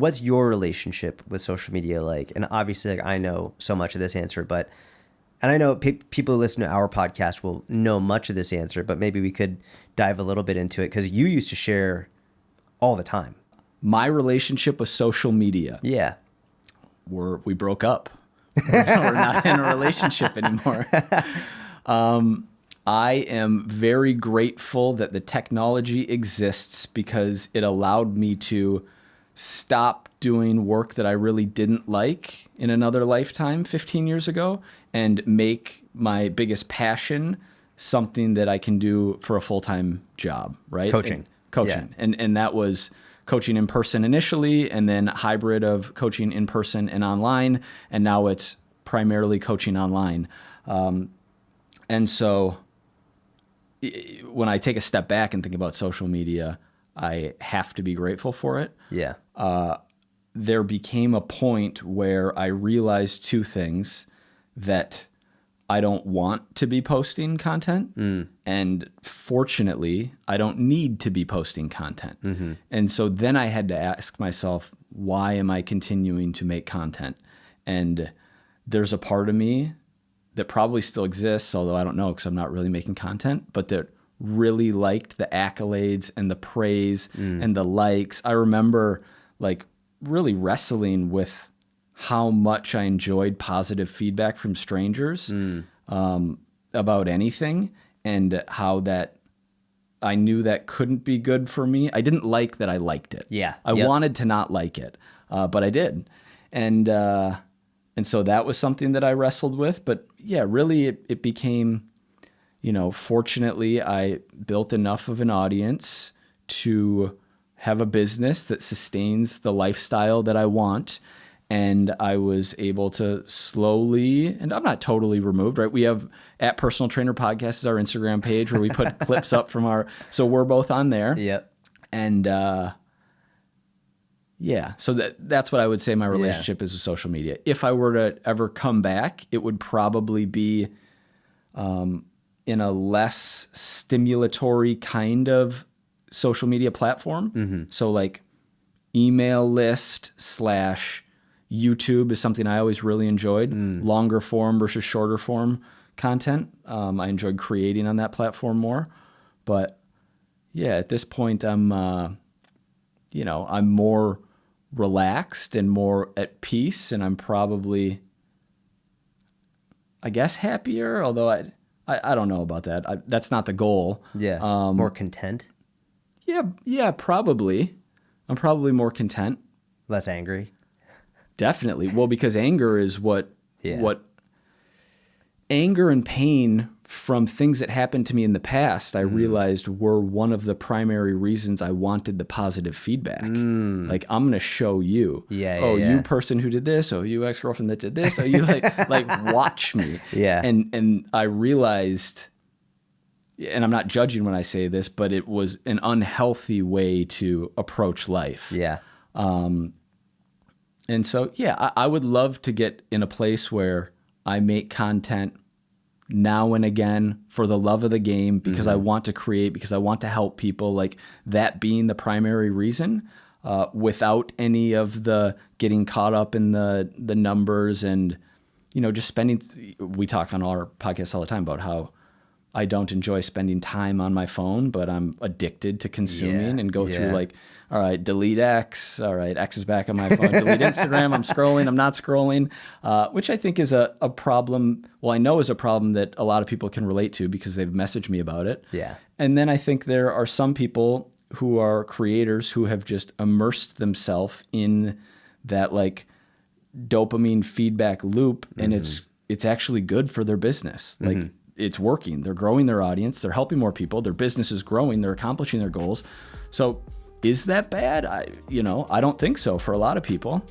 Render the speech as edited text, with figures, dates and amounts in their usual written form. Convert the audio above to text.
what's your relationship with social media like? And obviously, like, I know so much of this answer, and I know people who listen to our podcast will know much of this answer, but maybe we could dive a little bit into it because you used to share all the time. My relationship with social media. Yeah. We broke up. We're not in a relationship anymore. I am very grateful that the technology exists because it allowed me to stop doing work that I really didn't like in another lifetime 15 years ago and make my biggest passion something that I can do for a full-time job, right? Coaching. Yeah. And that was coaching in person initially, and then hybrid of coaching in person and online. And now it's primarily coaching online. And so when I take a step back and think about social media, I have to be grateful for it. Yeah. There became a point where I realized two things: that I don't want to be posting content, and fortunately, I don't need to be posting content. Mm-hmm. And so then I had to ask myself, why am I continuing to make content? And there's a part of me that probably still exists, although I don't know because I'm not really making content, but that really liked the accolades and the praise and the likes. I remember like really wrestling with how much I enjoyed positive feedback from strangers about anything, and how that I knew that couldn't be good for me. I didn't like that I liked it. Yeah. I wanted to not like it, but I did. And so that was something that I wrestled with. But yeah, really it became, fortunately I built enough of an audience to have a business that sustains the lifestyle that I want. And I was able to slowly, and I'm not totally removed, right? We have at Personal Trainer Podcast is our Instagram page where we put clips up from so we're both on there. Yep. And so that's what I would say my relationship is with social media. If I were to ever come back, it would probably be in a less stimulatory kind of social media platform. Mm-hmm. So like email list / YouTube is something I always really enjoyed. Longer form versus shorter form content. I enjoyed creating on that platform more. But yeah, at this point, I'm more relaxed and more at peace, and I'm probably, I guess, happier. Although I don't know about that. That's not the goal. Yeah. More content. Yeah, probably. I'm probably more content. Less angry. Definitely. Well, because anger is what anger and pain from things that happened to me in the past, I realized were one of the primary reasons I wanted the positive feedback. Like, I'm going to show you. You person who did this. Oh, you ex-girlfriend that did this. Oh, you like watch me. Yeah. And I realized, and I'm not judging when I say this, but it was an unhealthy way to approach life. Yeah. And so, I would love to get in a place where I make content now and again for the love of the game, because I want to create, because I want to help people, like that being the primary reason, without any of the getting caught up in the numbers and, just spending. We talk on our podcast all the time about how I don't enjoy spending time on my phone, but I'm addicted to consuming and go through like, all right, delete X. All right, X is back on my phone. Delete Instagram. I'm scrolling. I'm not scrolling, which I think is a problem. Well, I know is a problem that a lot of people can relate to because they've messaged me about it. Yeah. And then I think there are some people who are creators who have just immersed themselves in that like dopamine feedback loop, and it's actually good for their business. Like, it's working. They're growing their audience. They're helping more people. Their business is growing. They're accomplishing their goals. So is that bad? I don't think so for a lot of people.